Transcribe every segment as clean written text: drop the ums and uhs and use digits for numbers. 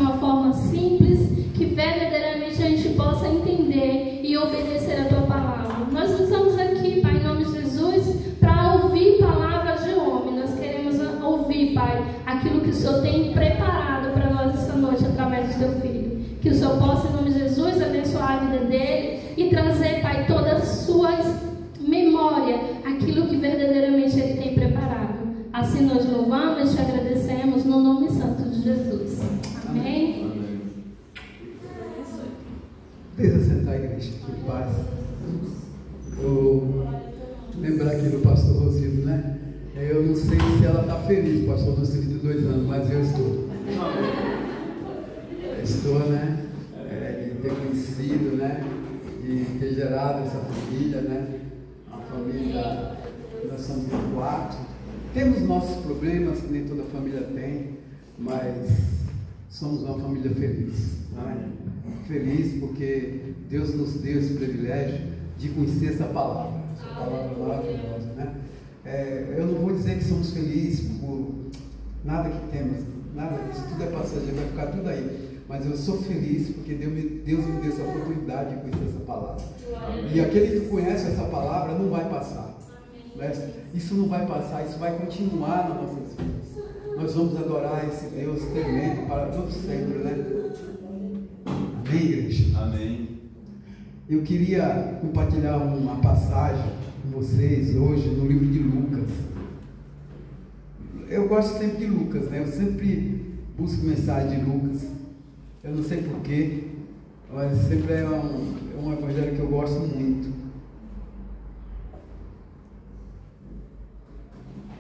de uma forma simples, que verdadeiramente a gente possa entender e obedecer a Tua palavra. Nós não estamos aqui, Pai, em nome de Jesus, para ouvir palavras de homem. Nós queremos ouvir, Pai, aquilo que o Senhor tem preparado para nós essa noite através do Teu Filho. Que o Senhor possa, em nome de Jesus, abençoar a vida dele e trazer, Pai, todas as suas memórias, aquilo que verdadeiramente ele tem preparado. Assim nós louvamos e te agradecemos no nome santo de Jesus. Amém? Deixa sentar, igreja, que paz. Eu lembrar aqui do pastor Rosildo, né? Eu não sei se ela está feliz, pastor, dos 32 anos, mas eu estou. Estou, né? De ter conhecido, né? De ter gerado essa família, né? Uma família, nós somos 4. Temos nossos problemas, que nem toda família tem, mas somos uma família feliz, né? Feliz porque Deus nos deu esse privilégio de conhecer essa palavra maravilhosa, né? Eu não vou dizer que somos felizes por nada que temos, nada, isso tudo é passageiro, vai ficar tudo aí. Mas eu sou feliz porque Deus me deu essa oportunidade de conhecer essa palavra. E aquele que conhece essa palavra não vai passar. Né? Isso não vai passar, isso vai continuar nas nossas vidas. Nós vamos adorar esse Deus tremendo para todo sempre, né? Amém, igreja? Amém. Eu queria compartilhar uma passagem com vocês hoje no livro de Lucas. Eu gosto sempre de Lucas, né? Eu sempre busco mensagem de Lucas. Eu não sei porquê, mas sempre é um evangelho que eu gosto muito.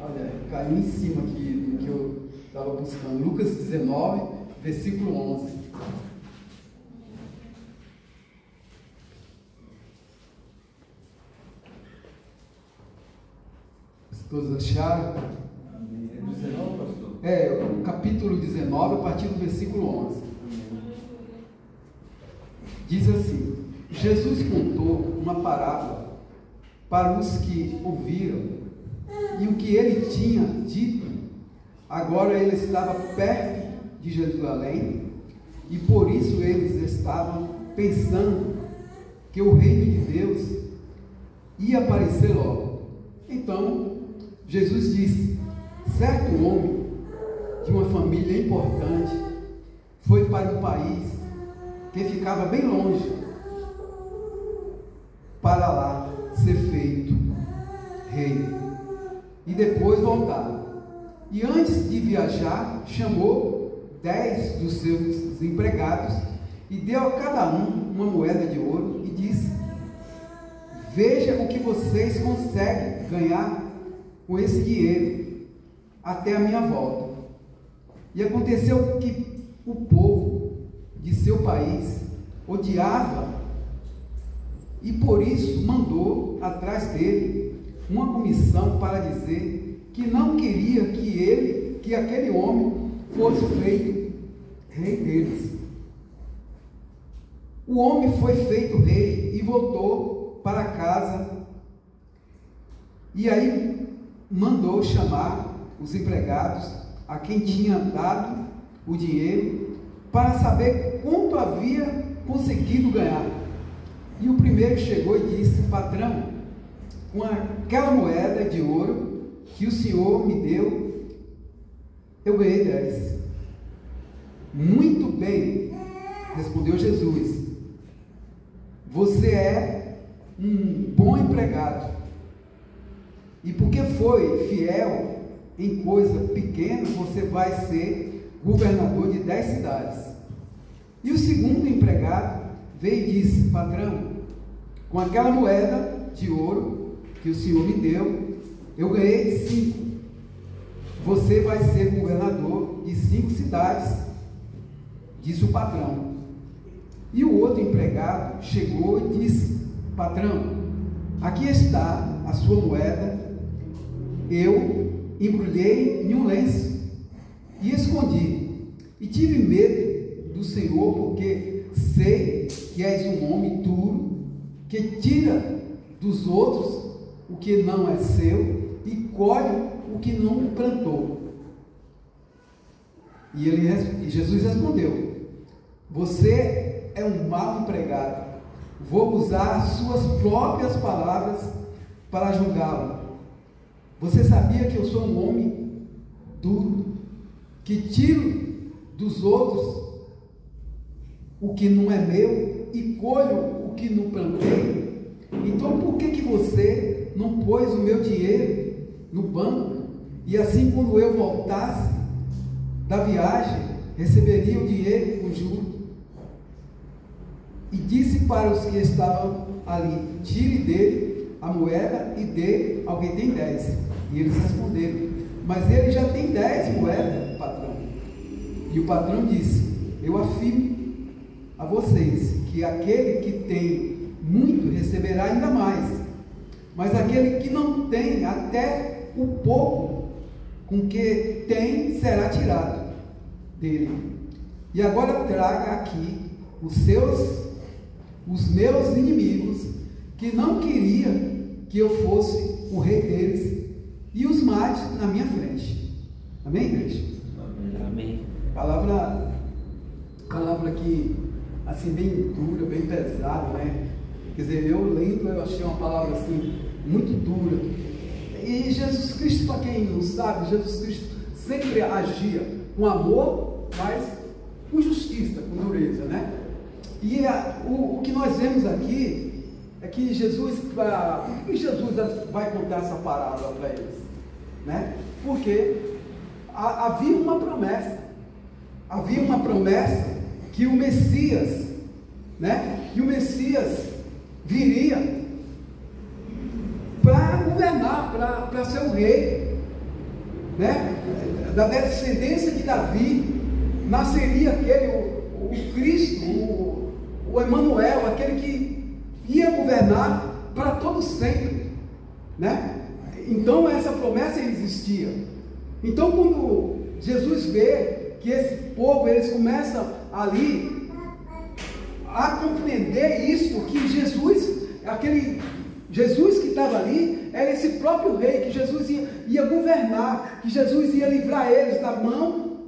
Olha, caiu em cima aqui do que eu estava buscando. Lucas 19, versículo 11. Todos acharam? É 19, pastor? O capítulo 19, a partir do versículo 11. Diz assim: Jesus contou uma parábola para os que ouviram, e o que ele tinha dito, agora ele estava perto de Jerusalém, e por isso eles estavam pensando que o reino de Deus ia aparecer logo. Então, Jesus disse: certo homem de uma família importante foi para um país que ficava bem longe, para lá ser feito rei, e depois voltar. E antes de viajar, chamou 10 dos seus empregados e deu a cada um uma moeda de ouro e disse: veja o que vocês conseguem ganhar com esse dinheiro até a minha volta. E aconteceu que o povo de seu país odiava, e por isso mandou atrás dele uma comissão para dizer que não queria que aquele homem fosse feito rei deles. O homem foi feito rei e voltou para casa, e aí mandou chamar os empregados a quem tinha dado o dinheiro para saber quanto havia conseguido ganhar. E o primeiro chegou e disse: patrão, com aquela moeda de ouro que o senhor me deu, eu ganhei 10. Muito bem, respondeu Jesus, você é um bom empregado, e porque foi fiel em coisa pequena, você vai ser governador de 10 cidades. E o segundo empregado veio e disse: patrão, com aquela moeda de ouro que o senhor me deu, eu ganhei 5. Você vai ser governador de 5 cidades, disse o patrão. E o outro empregado chegou e disse: patrão, aqui está a sua moeda, eu embrulhei em um lenço e escondi, e tive medo do Senhor, porque sei que és um homem duro, que tira dos outros o que não é seu e colhe o que não plantou. E Jesus respondeu: você é um mau empregado. Vou usar as suas próprias palavras para julgá-lo. Você sabia que eu sou um homem duro, que tiro dos outros o que não é meu e colho o que não plantei? Então por que você não pôs o meu dinheiro no banco, e assim quando eu voltasse da viagem, receberia o dinheiro com juros? E disse para os que estavam ali: tire dele a moeda e dê ao que tem 10. E eles responderam: mas ele já tem 10 moedas, patrão. E o patrão disse: eu afirmo a vocês que aquele que tem muito receberá ainda mais, mas aquele que não tem, até o pouco com que tem será tirado dele. E agora traga aqui os meus inimigos, que não queria que eu fosse o rei deles, e os mate na minha frente. Amém, igreja? Amém. Palavra que, assim, bem dura, bem pesada, né? Quer dizer, eu lendo, eu achei uma palavra, assim, muito dura. E Jesus Cristo, para quem não sabe, Jesus Cristo sempre agia com amor, mas com justiça, com dureza, né? E o que nós vemos aqui é que Jesus, por que Jesus vai contar essa parábola para eles? Né? Porque havia uma promessa que o Messias, né? Que o Messias viria para governar, para ser o rei, né? Da descendência de Davi nasceria o Cristo, o Emanuel, aquele que ia governar para todo sempre, né? Então essa promessa existia. Então quando Jesus vê que esse povo, eles começam ali a compreender isso, que aquele Jesus que estava ali, era esse próprio rei, que Jesus ia governar, que Jesus ia livrar eles da mão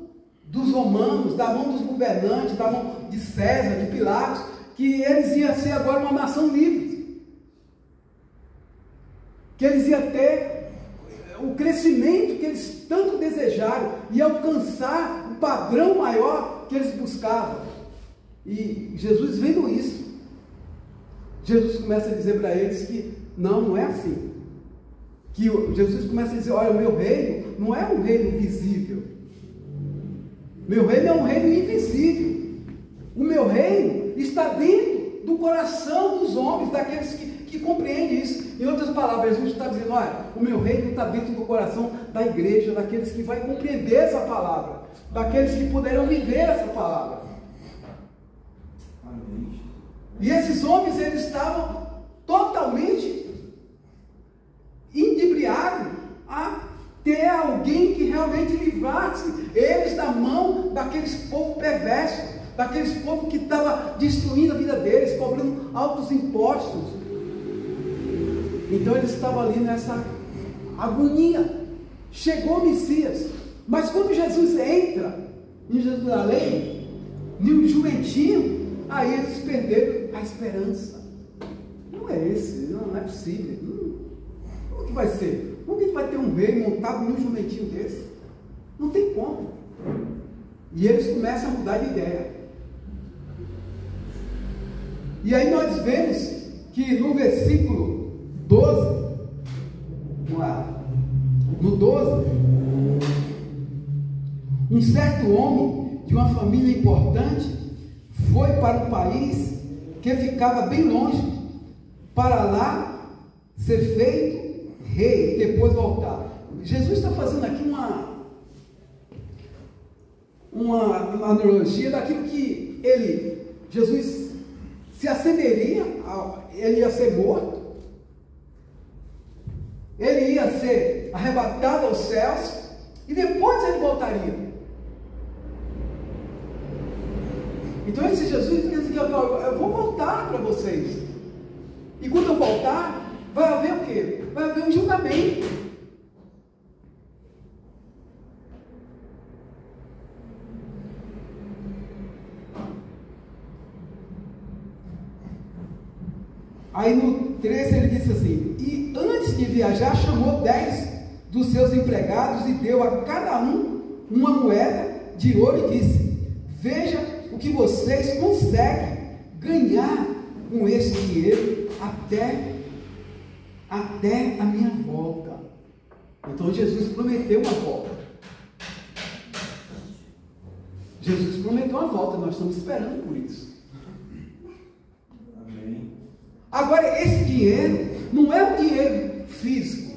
dos romanos, da mão dos governantes, da mão de César, de Pilatos, que eles iam ser agora uma nação livre, que eles iam ter o crescimento que eles tanto desejaram, e alcançar o padrão maior que eles buscavam. E Jesus, vendo isso, Jesus começa a dizer para eles que não é assim. Que Jesus começa a dizer: olha, o meu reino não é um reino visível, meu reino é um reino invisível. O meu reino está dentro do coração dos homens, daqueles que compreendem isso. Em outras palavras, Jesus está dizendo: olha, o meu reino está dentro do coração da igreja, daqueles que vão compreender essa palavra, daqueles que puderam viver essa palavra. E esses homens, eles estavam totalmente inebriados a ter alguém que realmente livrasse eles da mão daqueles povos perversos, daqueles povos que estavam destruindo a vida deles, cobrando altos impostos. Então eles estavam ali nessa agonia. Chegou o Messias, mas quando Jesus entra em Jerusalém, no jumentinho, aí eles perderam a esperança. Não é esse, não é possível. Como que vai ser? Como que vai ter um rei montado num jumentinho desse? Não tem como. E eles começam a mudar de ideia. E aí nós vemos que no versículo 12, vamos lá, no 12, um certo homem de uma família importante foi para um país que ficava bem longe, para lá ser feito rei e depois voltar. Jesus está fazendo aqui uma analogia daquilo que Jesus se acenderia, ele ia ser morto, ele ia ser arrebatado aos céus e depois ele voltaria. Então esse Jesus diz que eu vou voltar para vocês, e quando eu voltar, vai haver o quê? Vai haver um julgamento. Aí no 13 ele disse assim: e antes de viajar chamou 10 dos seus empregados e deu a cada um uma moeda de ouro e disse: veja o que vocês conseguem ganhar com esse dinheiro até a minha volta. Então Jesus prometeu uma volta. Jesus prometeu uma volta, nós estamos esperando por isso. Amém. Agora, esse dinheiro não é um dinheiro físico.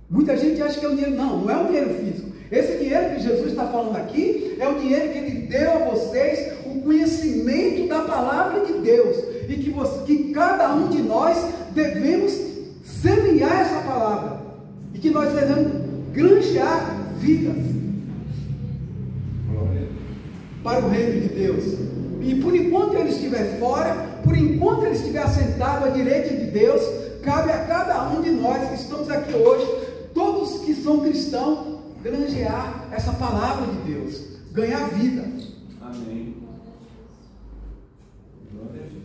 Muita gente acha que é um dinheiro, não é um dinheiro físico. Esse dinheiro que Jesus está falando aqui é o dinheiro que Ele deu a vocês, o conhecimento da palavra de Deus, e que cada um de nós devemos semear essa palavra, e que nós devemos granjear vidas para o reino de Deus. E por enquanto ele estiver fora, por enquanto ele estiver assentado à direita de Deus, cabe a cada um de nós que estamos aqui hoje, todos que são cristãos, granjear essa palavra de Deus, ganhar vida. Amém. Glória a Jesus.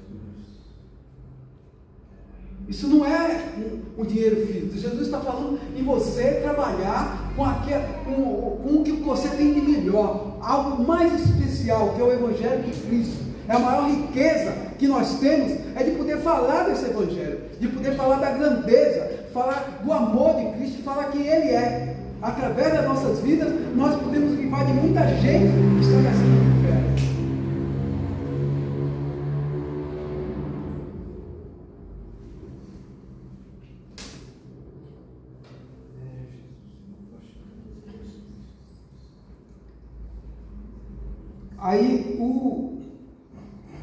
Isso não é um dinheiro físico. Jesus está falando em você trabalhar com o que você tem de melhor, algo mais especial, que é o Evangelho de Cristo. É a maior riqueza que nós temos, é de poder falar desse Evangelho, de poder falar da grandeza, falar do amor de Cristo, falar quem Ele é. Através das nossas vidas, nós podemos livrar de muita gente que está nessa inferno.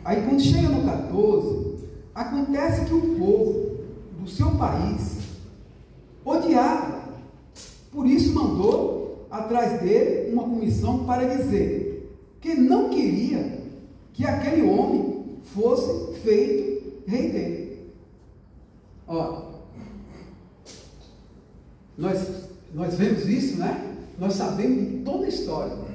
Aí quando chega no 14, acontece que o povo do seu país odiava, por isso mandou atrás dele uma comissão para dizer que não queria que aquele homem fosse feito rei dele. Ó, nós vemos isso, né? Nós sabemos de toda a história.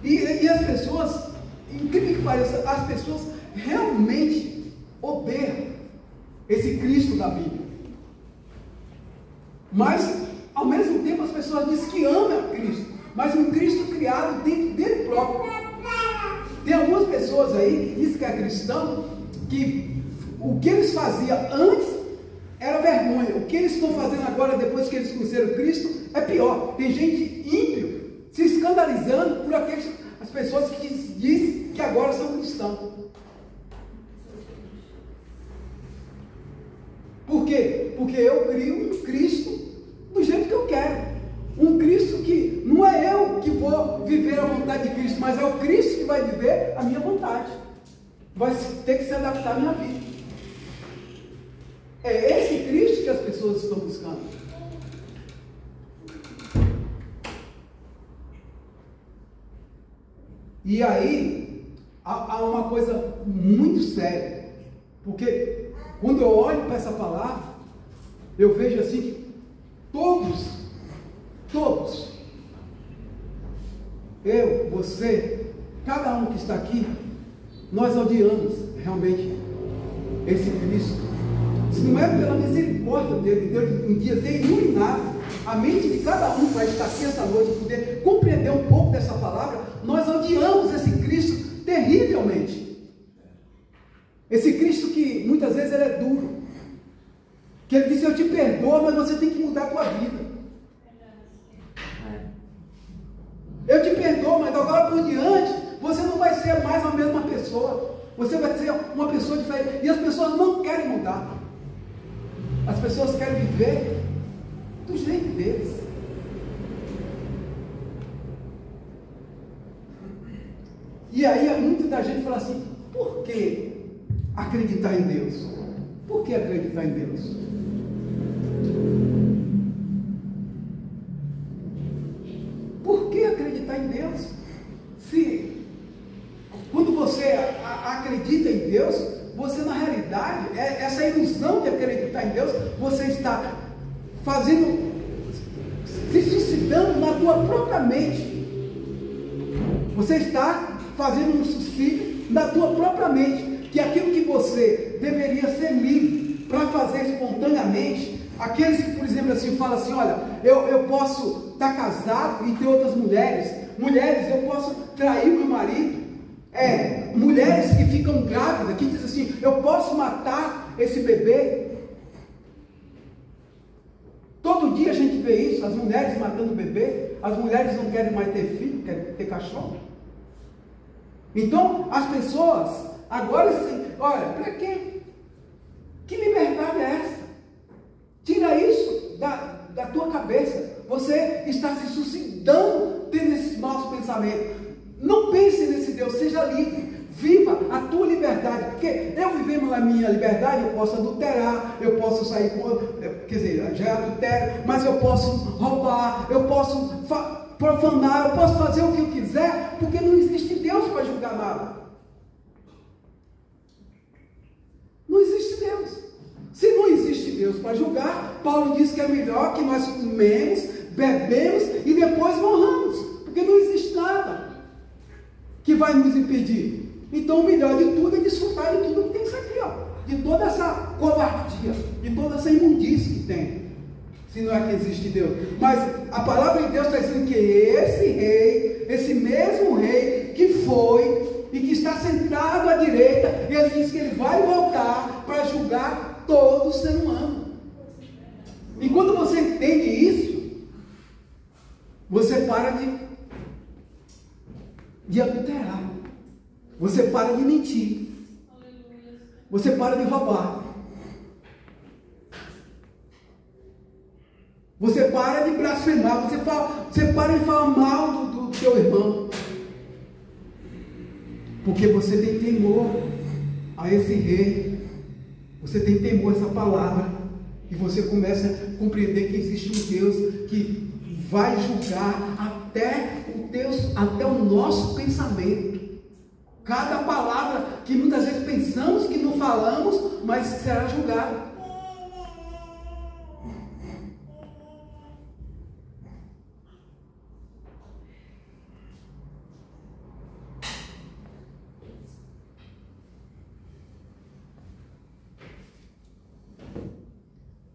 E as pessoas, incrível que pareça, as pessoas realmente odeiam esse Cristo da Bíblia. Mas, ao mesmo tempo, as pessoas dizem que amam Cristo, mas um Cristo criado dentro dele próprio. Tem algumas pessoas aí que dizem que é cristão, que o que eles faziam antes era vergonha. O que eles estão fazendo agora, depois que eles conheceram Cristo, é pior. Tem gente ímpio se escandalizando por as pessoas que dizem que agora são cristãos. Por quê? Porque eu crio um Cristo do jeito que eu quero. Um Cristo que não é eu que vou viver a vontade de Cristo, mas é o Cristo que vai viver a minha vontade. Vai ter que se adaptar à minha vida. É esse Cristo que as pessoas estão buscando. E aí, há uma coisa muito séria, porque quando eu olho para essa palavra, eu vejo assim que todos, eu, você, cada um que está aqui, nós odiamos realmente esse Cristo. Se não é pela misericórdia dele, Deus um dia ter iluminado a mente de cada um para estar aqui essa noite, poder compreender um pouco dessa palavra, nós odiamos esse Cristo terrivelmente. Esse Cristo que muitas vezes ele é duro, que ele diz: eu te perdoo, mas você tem que mudar a tua vida. Eu te perdoo, mas agora por diante você não vai ser mais a mesma pessoa. Você vai ser uma pessoa diferente. E as pessoas não querem mudar. As pessoas querem viver do jeito deles. E aí muita da gente fala assim: por que acreditar em Deus? Por que acreditar em Deus? Por que acreditar em Deus? Se quando você acredita em Deus, você na realidade, essa ilusão de acreditar em Deus, você está fazendo, se suicidando na tua própria mente. Você está fazendo um suicídio na tua própria mente, que aquilo que você deveria ser livre para fazer espontaneamente, aqueles que, por exemplo, assim, falam assim, olha, eu posso estar casado e ter outras mulheres, eu posso trair meu marido, mulheres que ficam grávidas, que dizem assim, eu posso matar esse bebê. Todo dia a gente vê isso, as mulheres matando o bebê, as mulheres não querem mais ter filho, querem ter cachorro. Então, as pessoas, agora sim, olha, para quê? Que liberdade é essa? Tira isso da tua cabeça. Você está se suicidando tendo esses maus pensamentos. Não pense nesse Deus, seja livre. Viva a tua liberdade, porque eu vivendo na minha liberdade, eu posso adulterar, eu posso sair com, quer dizer, já adultero, mas eu posso roubar, eu posso profanar, eu posso fazer o que eu quiser, porque não existe Deus para julgar nada. Não existe Deus. Se não existe Deus para julgar, Paulo diz que é melhor que nós comemos, bebemos e depois morramos, porque não existe nada que vai nos impedir. Então o melhor de tudo é desfrutar de tudo que tem isso aqui, ó, de toda essa covardia, de toda essa imundície que tem, se não é que existe Deus. Mas a palavra de Deus está dizendo que esse rei, esse mesmo rei que foi e que está sentado à direita, ele diz que ele vai voltar para julgar todo ser humano. E quando você entende isso, você para de adulterar. Você para de mentir. Você para de roubar. Você para de blasfemar. Você para de falar mal do teu irmão. Porque você tem temor a esse rei. Você tem temor a essa palavra. E você começa a compreender que existe um Deus que vai julgar até o nosso pensamento. Cada palavra que muitas vezes pensamos que não falamos, mas será julgada.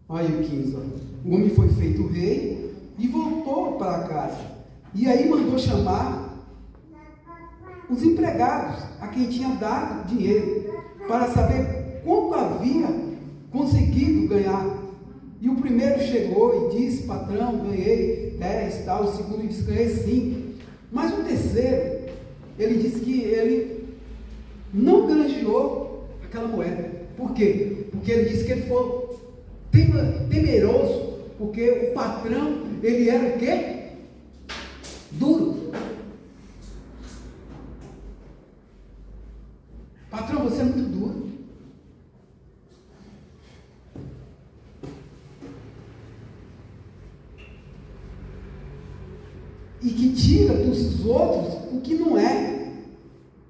Olha o 15. O homem foi feito rei e voltou para casa. E aí mandou chamar os empregados a quem tinha dado dinheiro, para saber quanto havia conseguido ganhar. E o primeiro chegou e disse, patrão, ganhei 10, tal. O segundo disse, ganhei 5. Mas o terceiro, ele disse que ele não granjeou aquela moeda. Por quê? Porque ele disse que ele foi temeroso, porque o patrão, ele era o quê? Duro. Patrão, você é muito duro. E que tira dos outros o que não é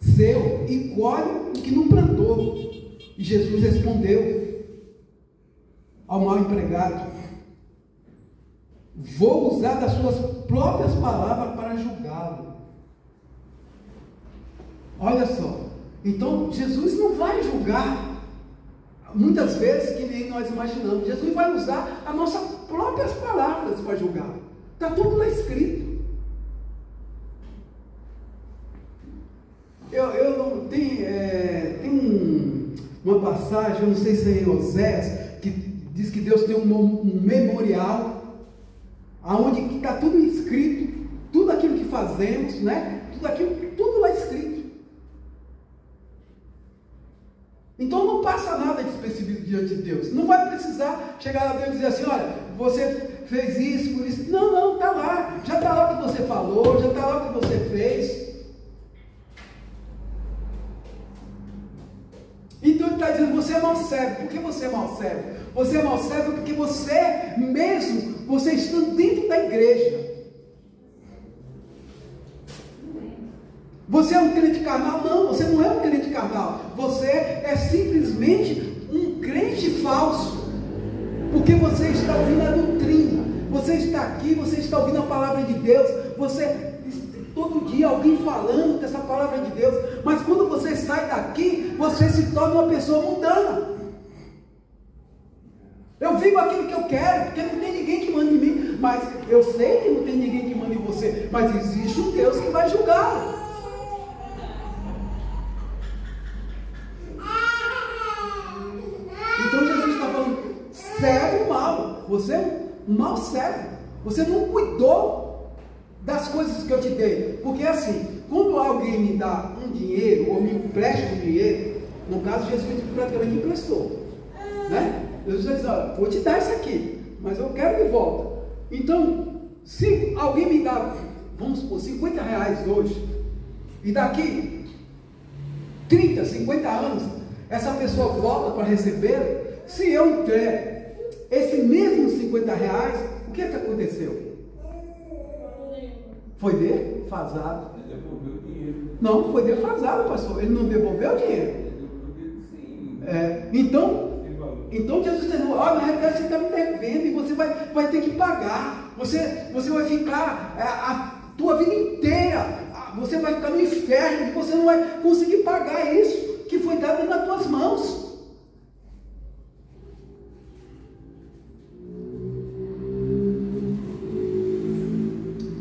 seu e colhe o que não plantou. E Jesus respondeu ao mal empregado: vou usar das suas próprias palavras para julgá-lo. Olha só. Então, Jesus não vai julgar, muitas vezes, que nem nós imaginamos. Jesus vai usar as nossas próprias palavras para julgar. Está tudo lá escrito. Tem uma passagem, eu não sei se é em Oséias, que diz que Deus tem um memorial, onde está tudo escrito, tudo aquilo que fazemos, né? Tudo lá escrito. Então não passa nada despercebido diante de Deus. Não vai precisar chegar a Deus e dizer assim, olha, você fez isso, por isso. Não, está lá. Já está lá o que você falou, já está lá o que você fez. Então ele está dizendo, você é mau servo. Por que você é mau servo? Você é mau servo porque você mesmo, você está dentro da igreja. Você é um crente carnal? Não, você não é um crente carnal. Você é simplesmente um crente falso. Porque você está ouvindo a doutrina. Você está aqui, você está ouvindo a palavra de Deus. todo dia alguém falando dessa palavra de Deus, mas quando você sai daqui, você se torna uma pessoa mundana. Eu vivo aquilo que eu quero, porque não tem ninguém que manda em mim, mas eu sei que não tem ninguém que manda em você, mas existe um Deus que vai julgar. Então Jesus está falando, serve o mal, você é um mau servo, você não cuidou das coisas que eu te dei, porque assim, quando alguém me dá um dinheiro, ou me empresta um dinheiro, no caso Jesus praticamente emprestou, né? Jesus diz, olha, vou te dar isso aqui, mas eu quero de volta. Então, se alguém me dá, vamos supor, 50 reais hoje, e daqui 30, 50 anos, essa pessoa volta para receber, se eu entrego esse mesmo 50 reais, o que aconteceu? Foi defasado. Ele devolveu o dinheiro. Não, foi defasado, pastor. Ele não devolveu o dinheiro. Sim. Então Jesus está dizendo, olha, na realidade você está me devendo e você vai ter que pagar. Você vai ficar a tua vida inteira, você vai ficar no inferno e você não vai conseguir pagar isso que foi dado nas tuas mãos.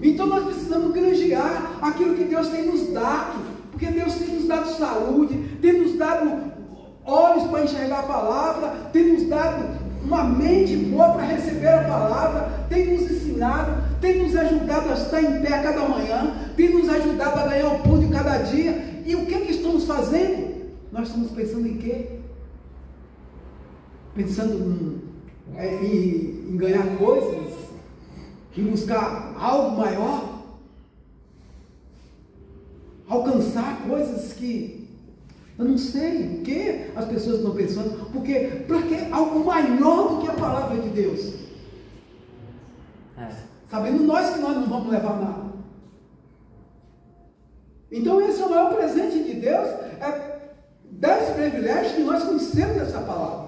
Então nós precisamos granjear aquilo que Deus tem nos dado, porque Deus tem nos dado saúde, tem nos dado olhos para enxergar a palavra, tem nos dado uma mente boa para receber a palavra, tem nos ensinado, tem nos ajudado a estar em pé a cada manhã, tem nos ajudado a ganhar o pão de cada dia. E o que estamos fazendo? Nós estamos pensando em quê? Pensando em ganhar coisas, em buscar algo maior, alcançar coisas que eu não sei o que as pessoas estão pensando, porque para que algo maior do que a palavra de Deus? Sabendo nós que nós não vamos levar nada. Então esse é o maior presente de Deus, é 10 privilégios que nós conhecemos essa palavra.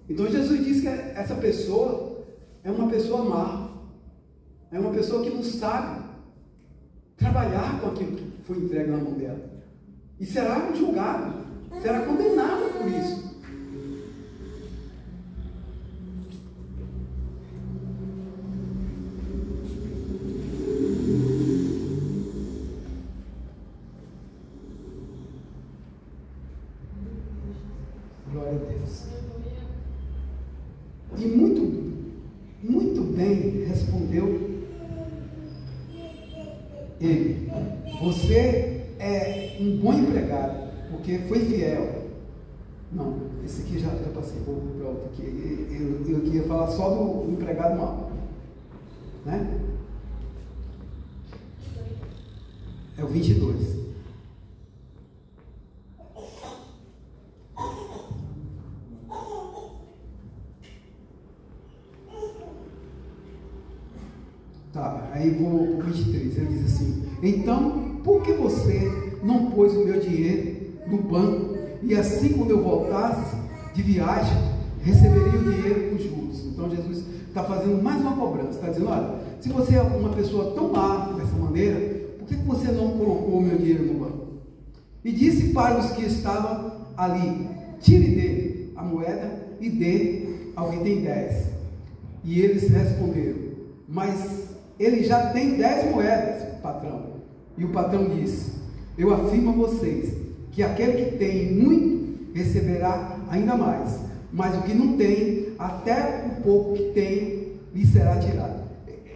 Então Jesus diz que essa pessoa é uma pessoa má, é uma pessoa que não sabe trabalhar com aquilo que foi entregue na mão dela, e será julgado, será condenado por isso. Glória a Deus. E muito bem respondeu ele: você é um bom empregado, porque foi fiel. Não, esse aqui já passei para outro aqui. Eu queria falar só do empregado mau, né? É o 22. Tá, aí vou para o 23, ele diz assim: então, por que você não pôs o meu dinheiro no banco, e assim quando eu voltasse de viagem, receberia o dinheiro com juros? Então Jesus está fazendo mais uma cobrança, está dizendo: olha, se você é uma pessoa tão má dessa maneira, por que você não colocou o meu dinheiro no banco? E disse para os que estavam ali: tire dele a moeda e dê ao que tem 10. E eles responderam: mas ele já tem 10 moedas, patrão. E o patrão disse: eu afirmo a vocês que aquele que tem muito receberá ainda mais, mas o que não tem, até o pouco que tem lhe será tirado.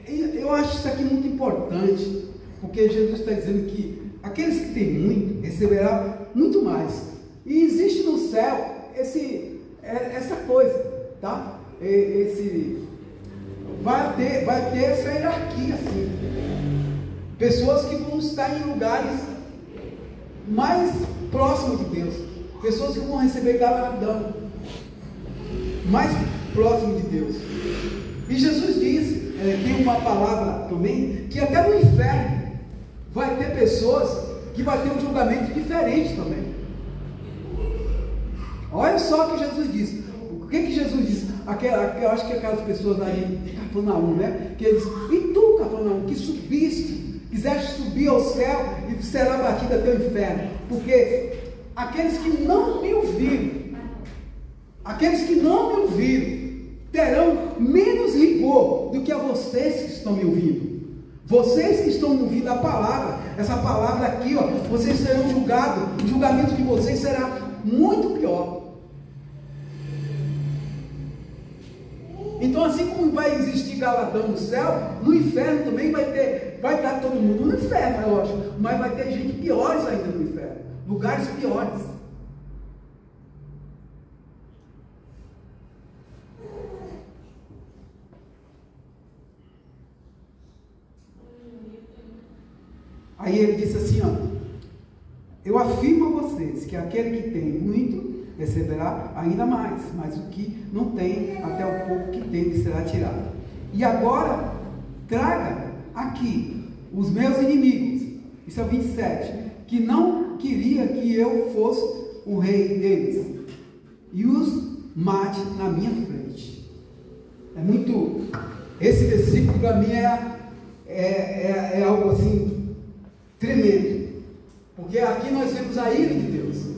Eu acho isso aqui muito importante, porque Jesus está dizendo que aqueles que têm muito receberá muito mais. E existe no céu essa coisa, tá? Vai ter essa hierarquia assim. Pessoas que vão estar em lugares mais próximos de Deus. Pessoas que vão receber galardão mais próximo de Deus. E Jesus disse, tem uma palavra também, que até no inferno vai ter pessoas que vai ter um julgamento diferente também. Olha só o que Jesus disse: O que Jesus disse? Eu acho que aquelas pessoas lá em Cafarnaum, né? Que eles, e tu, Cafarnaum, que subiste, quiseste subir ao céu e será batido até o inferno. Porque aqueles que não me ouviram, terão menos rigor do que a vocês que estão me ouvindo. Vocês que estão ouvindo a palavra, essa palavra aqui, ó, vocês serão julgados, o julgamento de vocês será muito pior. Então, assim como vai existir galadão no céu, no inferno também vai estar todo mundo no inferno, é lógico, mas vai ter gente piores ainda no inferno, lugares piores. Aí ele disse assim, ó, eu afirmo a vocês que aquele que tem muito receberá ainda mais, mas o que não tem, até o pouco que tem lhe será tirado. E agora traga aqui os meus inimigos, isso é o 27, que não queria que eu fosse o rei deles, e os mate na minha frente. É muito, esse versículo para mim é algo assim tremendo, porque aqui nós vemos a ira de Deus.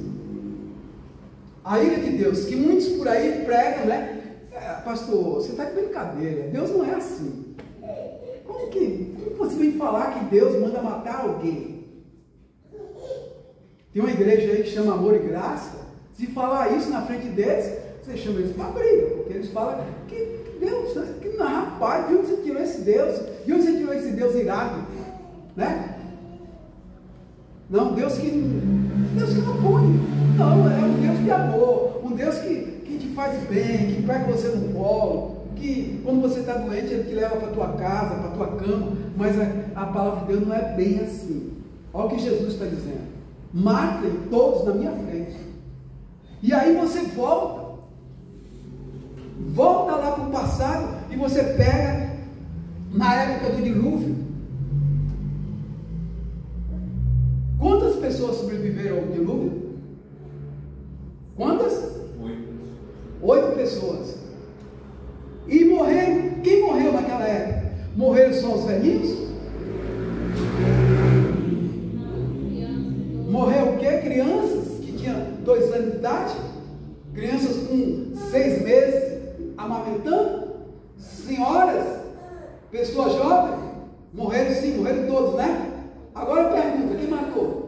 A ira de Deus, que muitos por aí pregam, né? Pastor, você está de brincadeira, Deus não é assim. Como que você vem falar que Deus manda matar alguém? Tem uma igreja aí que chama Amor e Graça. Se falar isso na frente deles, você chama eles para briga, porque eles falam que Deus, que não, rapaz, de onde você tirou esse Deus? De onde você tirou esse Deus irado? Né? Não, Deus que não pune. Não, é um Deus de amor, um Deus que te faz bem, que pega você no colo, que quando você está doente, Ele te leva para a tua casa, para a tua cama, mas a palavra de Deus não é bem assim. Olha o que Jesus está dizendo: matem todos na minha frente. E aí você volta lá para o passado e você pega na época do dilúvio. Quantas pessoas sobreviveram ao dilúvio? Quantas? 8 pessoas. E morreram. Quem morreu naquela época? Morreram só os velhinhos? Morreu o quê? Crianças que tinham 2 anos de idade? Crianças com 6 meses amamentando? Senhoras? Pessoas jovens? Morreram sim, morreram todos, né? Agora pergunta, quem matou?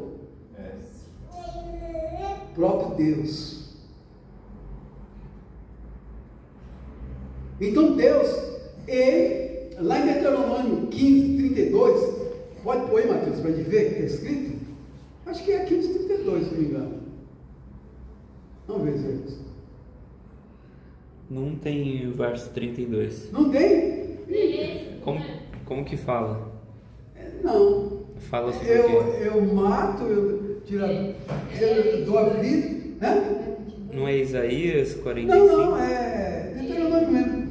O próprio Deus. Então Deus, Ele, lá em Deuteronômio 15, 32, pode pôr aí, Mateus, para gente ver o que está escrito? Acho que é 15, 32, se não me engano. Vamos ver, Jesus. Não tem o verso 32. Não tem? Como que fala? Não. Fala sobre o quê? Eu mato, eu dou a vida, né? Não é Isaías 45? Não, é Deuteronômio mesmo.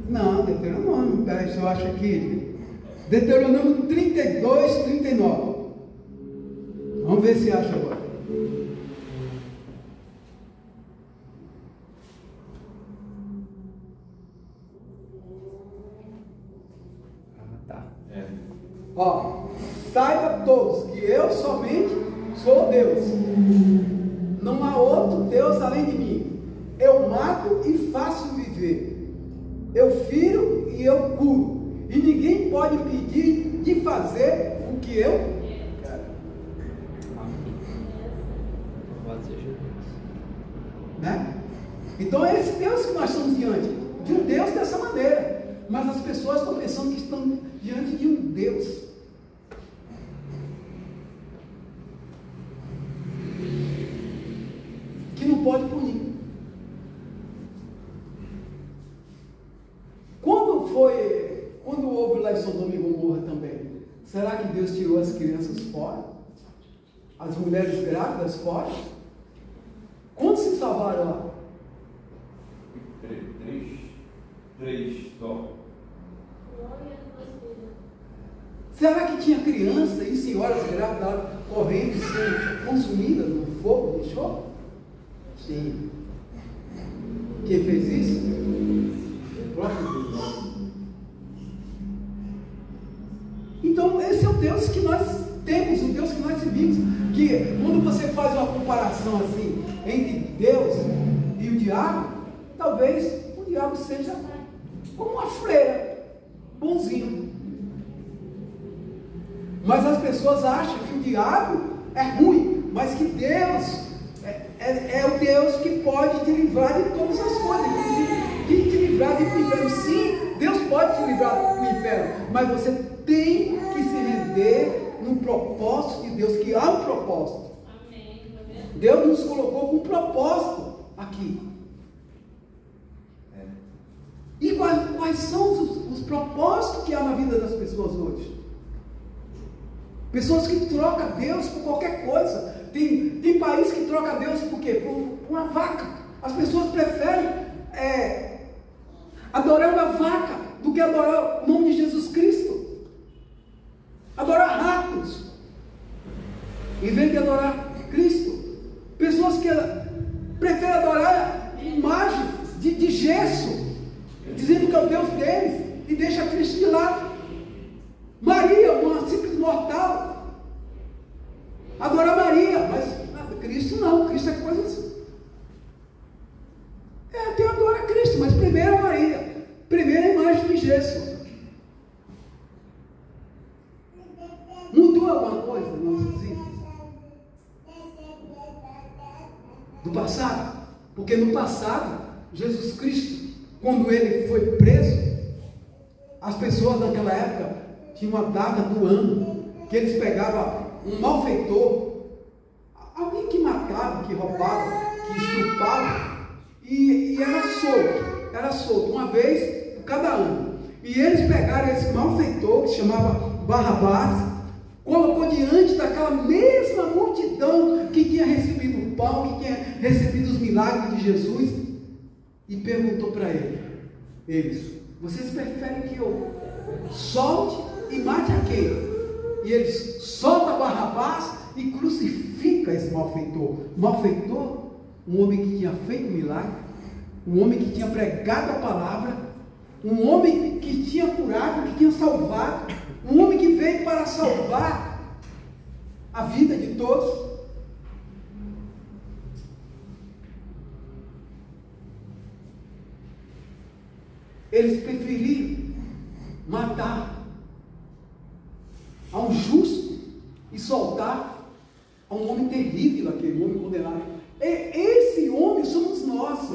Não, Deuteronômio, peraí, eu acho aqui. Deuteronômio 32, 39. Vamos ver se acha agora. Tá. Ó, saiba todos que eu somente sou Deus. Não há outro Deus além de mim. Eu mato e faço viver. Eu firo e eu curo. E ninguém pode impedir de fazer o que eu quero. Louvado seja Deus. Né? Então é esse Deus que nós estamos diante. De um Deus dessa maneira. Mas as pessoas estão pensando que estão diante de um Deus que não pode punir. Quando houve lá em Sodoma e Gomorra também, será que Deus tirou as crianças fora? As mulheres grávidas fora? Quantos se salvaram lá? 3 só. Será que tinha criança e senhoras grávidas correndo e sendo consumidas no fogo de enxofre? Sim. Quem fez isso? O próprio Deus. Então esse é o Deus que nós temos, o Deus que nós servimos. Que quando você faz uma comparação assim entre Deus e o diabo, talvez o diabo seja como uma freira, bonzinho. Mas as pessoas acham que o diabo é ruim, mas que Deus é o Deus que pode te livrar de todas as coisas, inclusive te livrar do inferno. Sim, Deus pode te livrar do inferno, mas você tem que se render no propósito de Deus, que há um propósito. Deus nos colocou com um propósito aqui. E quais são os propósitos que há na vida das pessoas hoje? Pessoas que trocam Deus por qualquer coisa. Tem país que troca Deus por quê? Por uma vaca. As pessoas preferem adorar uma vaca do que adorar o nome de Jesus Cristo. Adorar ratos em vez de adorar Cristo. Pessoas que preferem adorar imagem de gesso, dizendo que é o Deus deles, e deixa Cristo de lado. Maria, uma simples mortal, adorar Maria, mas Cristo não. Cristo é coisa assim. Tem adorar Cristo, mas primeiro a Maria, primeiro a imagem de gesso. Mudou alguma coisa nos nossos vidas? Do passado? Porque no passado, Jesus Cristo, quando ele foi preso, as pessoas naquela época tinham uma data do ano, que eles pegavam um malfeitor, alguém que matava, que roubava, que estrupava, e era solto, uma vez por cada ano. E eles pegaram esse malfeitor, que se chamava Barrabás, colocou diante daquela mesma multidão que tinha recebido o pão, que tinha recebido os milagres de Jesus, e perguntou para eles: vocês preferem que eu solte e mate a quem? E eles soltam Barrabás e crucifica esse malfeitor. Malfeitor, um homem que tinha feito milagre, um homem que tinha pregado a palavra, um homem que tinha curado, que tinha salvado, um homem que veio para salvar a vida de todos. Eles preferiram matar a um justo e soltar a um homem terrível, aquele homem condenado. Esse homem somos nós.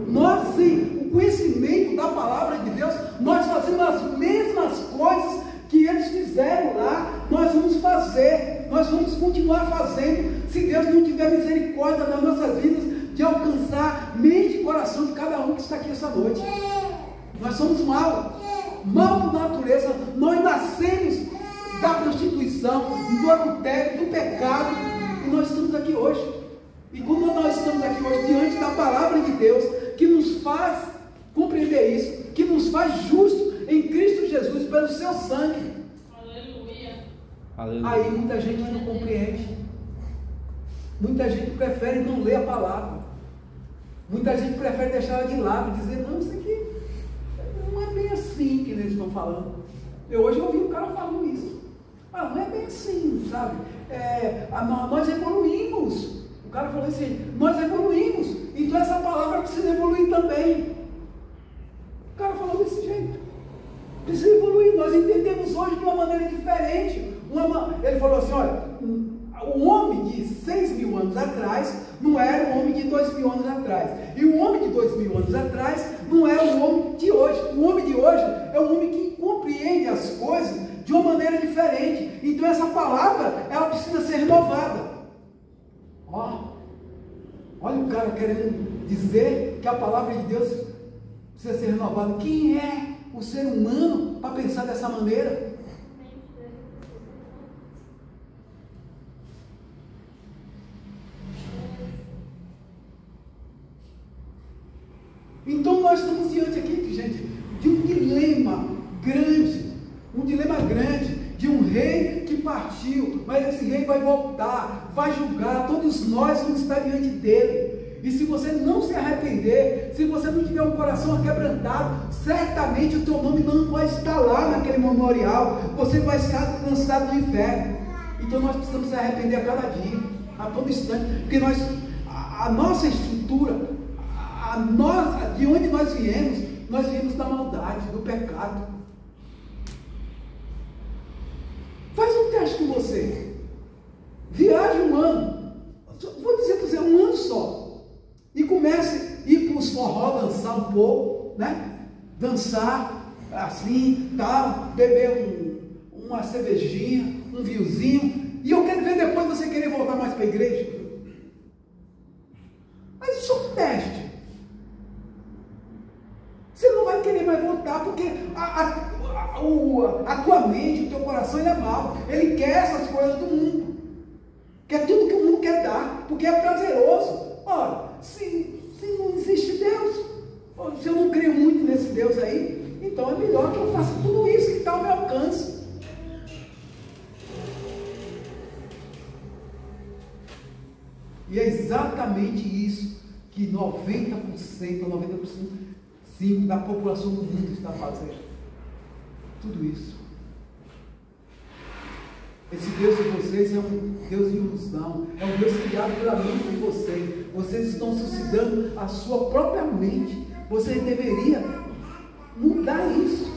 Nós, sim, o conhecimento da palavra de Deus, nós fazemos as mesmas coisas que eles fizeram lá, nós vamos fazer, nós vamos continuar fazendo, se Deus não tiver misericórdia nas nossas vidas, de alcançar mente e coração de cada um que está aqui essa noite. Nós somos mal por natureza. Nós nascemos da prostituição, do adultério, do pecado, e nós estamos aqui hoje. E quando nós estamos aqui hoje diante da palavra de Deus, que nos faz compreender isso, que nos faz justos em Cristo Jesus pelo seu sangue. Aleluia. Aí muita gente não compreende, muita gente prefere não ler a palavra, muita gente prefere deixar ela de lado e dizer: não, isso aqui não é bem assim que eles estão falando. Eu hoje ouvi um cara falando isso. Não é bem assim, sabe? Nós evoluímos. O cara falou assim: nós evoluímos, então essa palavra precisa evoluir também. O cara falou desse jeito. Precisa evoluir. Nós entendemos hoje de uma maneira diferente. Ele falou assim: olha, o homem de 6.000 anos atrás não era o homem de 2.000 anos atrás. E o homem de 2.000 anos atrás não é o homem de hoje. O homem de hoje é um homem que compreende as coisas de uma maneira diferente. Então essa palavra, ela precisa ser renovada. Olha o cara querendo dizer que a palavra de Deus precisa ser renovada. Quem é o ser humano para pensar dessa maneira? Então nós estamos diante aqui, gente, de um dilema grande, de um rei que partiu, mas esse rei vai voltar, vai julgar, todos nós vamos estar diante dele. E se você não se arrepender, se você não tiver um coração aquebrantado, certamente o teu nome não vai estar lá naquele memorial. Você vai estar lançado no inferno. Então nós precisamos se arrepender a cada dia, a todo instante, porque a nossa estrutura, de onde nós viemos da maldade, do pecado. Faz um teste com você. Viaje um ano. Vou dizer para você, um ano só. E comece a ir para os forró, dançar um pouco, né? Dançar assim, tal, beber uma cervejinha, um vinhozinho. E eu quero ver depois você querer voltar mais para a igreja. Mas isso é um teste. Você não vai querer mais voltar, porque a tua mente, o teu coração, ele é mau. Ele quer essas coisas do mundo. Quer tudo que o mundo quer dar, porque é prazeroso. Ora, se não existe Deus, se eu não creio muito nesse Deus aí, então é melhor que eu faça tudo isso que está ao meu alcance. E é exatamente isso que 90% ou 95% da população do mundo está fazendo. Tudo isso. Esse Deus de vocês é um Deus de ilusão, é um Deus criado pela mente de vocês. Vocês estão suicidando a sua própria mente. Você deveria mudar isso.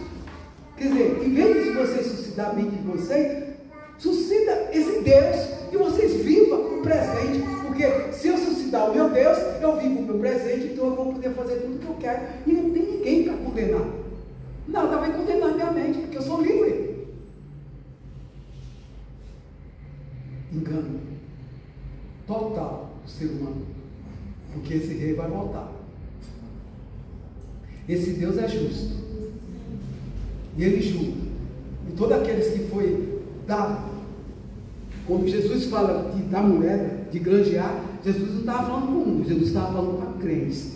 Quer dizer, em vez de vocês suicidar a mente de vocês, suicida esse Deus e vocês vivam o presente. Porque se eu suscitar o meu Deus, eu vivo o meu presente, então eu vou poder fazer tudo o que eu quero. E não tem ninguém para condenar. Nada vai condenar minha mente, porque eu sou livre. Engano total do ser humano, porque esse rei vai voltar. Esse Deus é justo e ele julga. E todos aqueles que foi dado, quando Jesus fala de dar moeda, de granjear, Jesus não estava falando com o mundo, Jesus estava falando para crentes.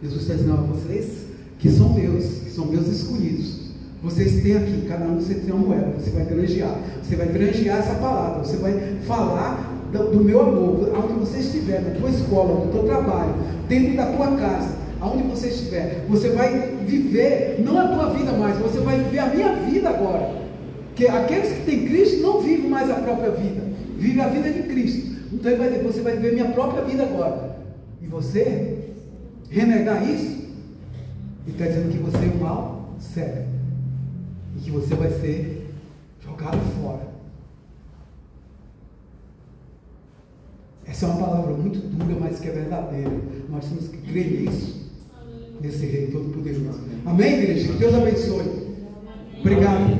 Jesus está dizendo a vocês que são meus escolhidos. Vocês têm aqui, cada um de vocês tem uma moeda, você vai granjear essa palavra, você vai falar do meu amor, aonde você estiver, na tua escola, no teu trabalho, dentro da tua casa, aonde você estiver, você vai viver, não a tua vida mais, você vai viver a minha vida agora, porque aqueles que têm Cristo não vivem mais a própria vida, vivem a vida de Cristo, então você vai viver minha própria vida agora, e você renegar isso, e está dizendo que você é um mal sério, e que você vai ser jogado fora. Essa é uma palavra muito dura, mas que é verdadeira. Nós temos que crer nisso, nesse Rei Todo-Poderoso. Amém, igreja? Deus abençoe. Obrigado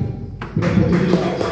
pela oportunidade.